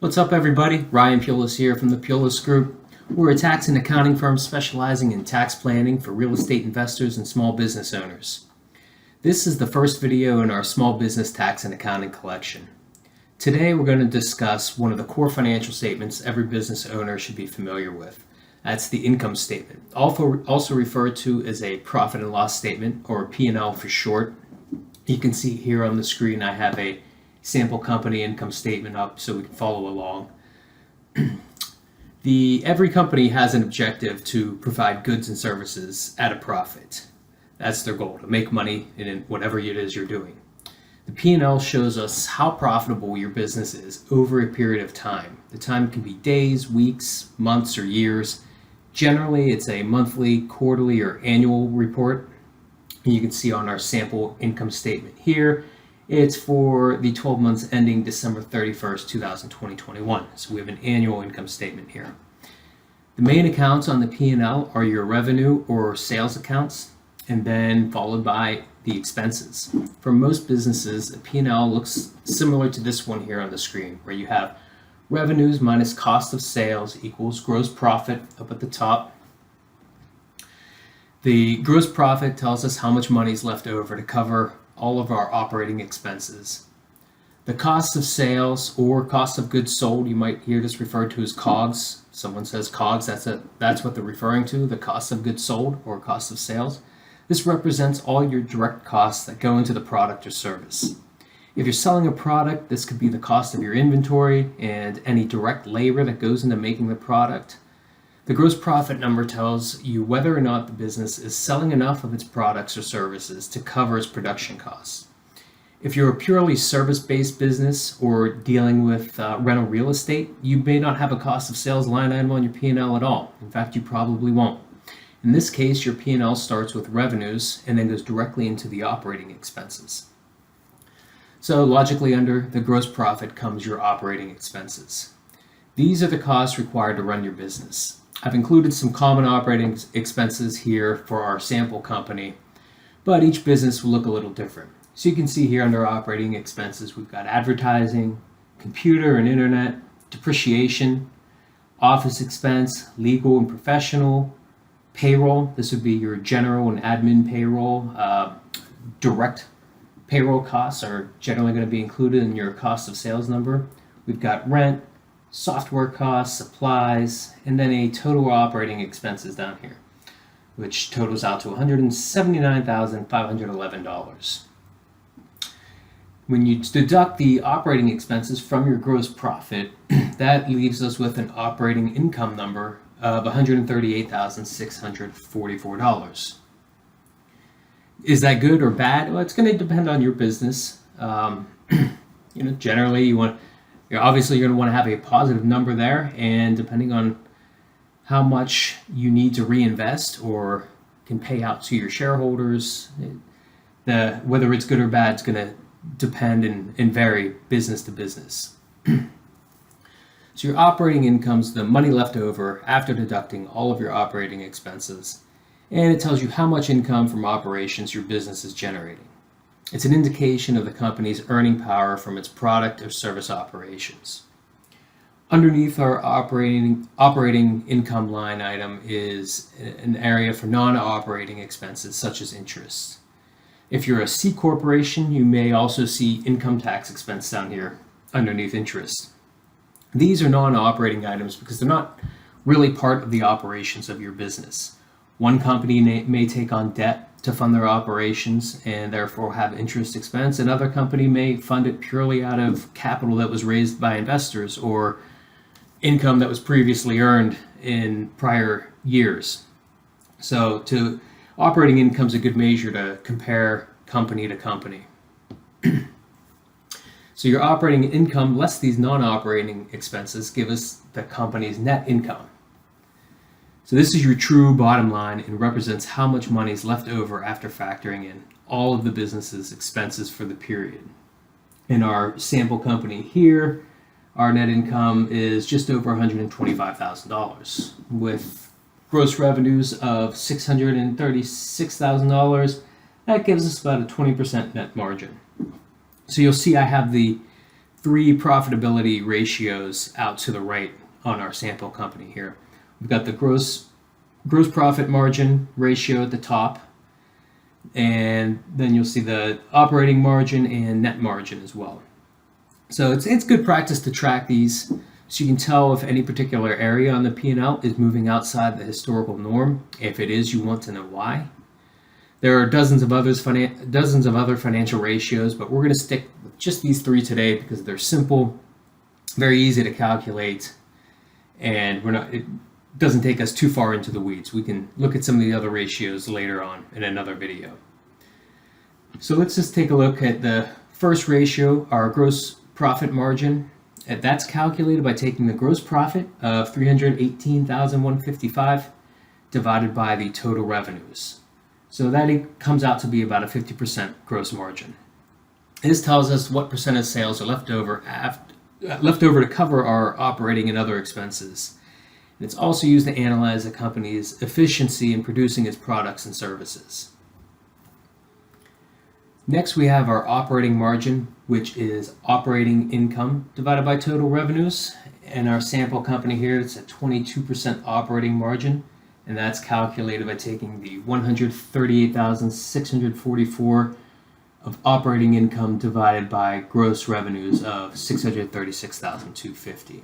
What's up, everybody? Ryan Pulis here from the Pulis Group. We're a tax and accounting firm specializing in tax planning for real estate investors and small business owners. This is the first video in our small business tax and accounting collection. Today, we're going to discuss one of the core financial statements every business owner should be familiar with. That's the income statement, also referred to as a profit and loss statement, or P&L for short. You can see here on the screen I have a sample company income statement up so we can follow along. Every company has an objective to provide goods and services at a profit. That's their goal, to make money in whatever it is you're doing. The P&L shows us how profitable your business is over a period of time. The time can be days, weeks, months, or years. Generally, it's a monthly, quarterly, or annual report. And you can see on our sample income statement here, it's for the 12 months ending December 31st, 2021. So we have an annual income statement here. The main accounts on the P&L are your revenue or sales accounts, and then followed by the expenses. For most businesses, a P&L looks similar to this one here on the screen, where you have revenues minus cost of sales equals gross profit up at the top. The gross profit tells us how much money is left over to cover all of our operating expenses. The cost of sales or cost of goods sold, you might hear this referred to as COGS. Someone says COGS, that's what they're referring to, the cost of goods sold or cost of sales. This represents all your direct costs that go into the product or service. If you're selling a product, this could be the cost of your inventory and any direct labor that goes into making the product. The gross profit number tells you whether or not the business is selling enough of its products or services to cover its production costs. If you're a purely service-based business or dealing with rental real estate, you may not have a cost of sales line item on your P&L at all. In fact, you probably won't. In this case, your P&L starts with revenues and then goes directly into the operating expenses. So logically, under the gross profit comes your operating expenses. These are the costs required to run your business. I've included some common operating expenses here for our sample company, but each business will look a little different. So you can see here under operating expenses, we've got advertising, computer and internet, depreciation, office expense, legal and professional, payroll. This would be your general and admin payroll. Direct payroll costs are generally going to be included in your cost of sales number. We've got rent, software costs, supplies, and then a total operating expenses down here, which totals out to $179,511. When you deduct the operating expenses from your gross profit, that leaves us with an operating income number of $138,644. Is that good or bad? Well, it's going to depend on your business. Generally, you're going to want to have a positive number there, and depending on how much you need to reinvest or can pay out to your shareholders, whether it's good or bad, it's going to depend and vary business to business. So your operating income's the money left over after deducting all of your operating expenses, and it tells you how much income from operations your business is generating. It's an indication of the company's earning power from its product or service operations. Underneath our operating income line item is an area for non-operating expenses such as interest. If you're a C corporation, you may also see income tax expense down here underneath interest. These are non-operating items because they're not really part of the operations of your business. One company may take on debt to fund their operations and therefore have interest expense. Another company may fund it purely out of capital that was raised by investors or income that was previously earned in prior years. So operating income is a good measure to compare company to company. So your operating income less these non-operating expenses give us the company's net income. So this is your true bottom line and represents how much money is left over after factoring in all of the business's expenses for the period. In our sample company here, our net income is just over $125,000 with gross revenues of $636,000. That gives us about a 20% net margin. So you'll see I have the three profitability ratios out to the right on our sample company here. We've got the gross profit margin ratio at the top, and then you'll see the operating margin and net margin as well. So it's good practice to track these so you can tell if any particular area on the P&L is moving outside the historical norm. If it is, you want to know why. There are dozens of other financial ratios, but we're going to stick with just these three today because they're simple, very easy to calculate, and it doesn't take us too far into the weeds. We can look at some of the other ratios later on in another video. So let's just take a look at the first ratio, our gross profit margin. That's calculated by taking the gross profit of $318,155 divided by the total revenues. So that comes out to be about a 50% gross margin. This tells us what percent of sales are left over to cover our operating and other expenses. And it's also used to analyze a company's efficiency in producing its products and services. Next, we have our operating margin, which is operating income divided by total revenues. And our sample company here, it's a 22% operating margin, and that's calculated by taking the $138,644 of operating income divided by gross revenues of $636,250.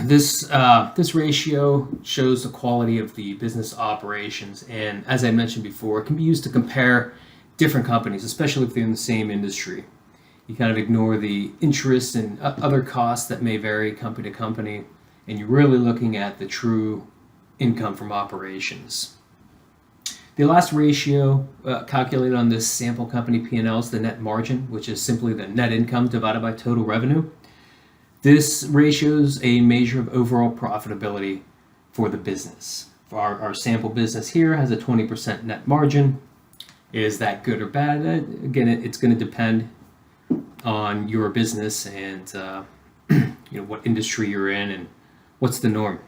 This ratio shows the quality of the business operations, and as I mentioned before, it can be used to compare different companies, especially if they're in the same industry. You kind of ignore the interest and other costs that may vary company to company, and you're really looking at the true income from operations. The last ratio calculated on this sample company P&L is the net margin, which is simply the net income divided by total revenue. This ratio is a measure of overall profitability for the business. For our sample business here has a 20% net margin. Is that good or bad? Again, it's going to depend on your business and what industry you're in and what's the norm.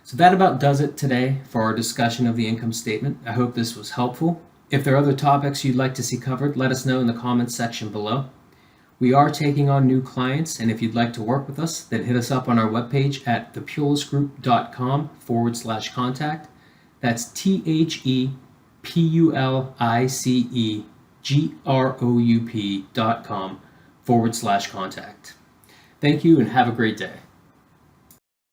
So that about does it today for our discussion of the income statement. I hope this was helpful. If there are other topics you'd like to see covered, let us know in the comments section below. We are taking on new clients, and if you'd like to work with us, then hit us up on our webpage at thepulisgroup.com/contact. That's ThePulicegroup.com/contact. Thank you and have a great day.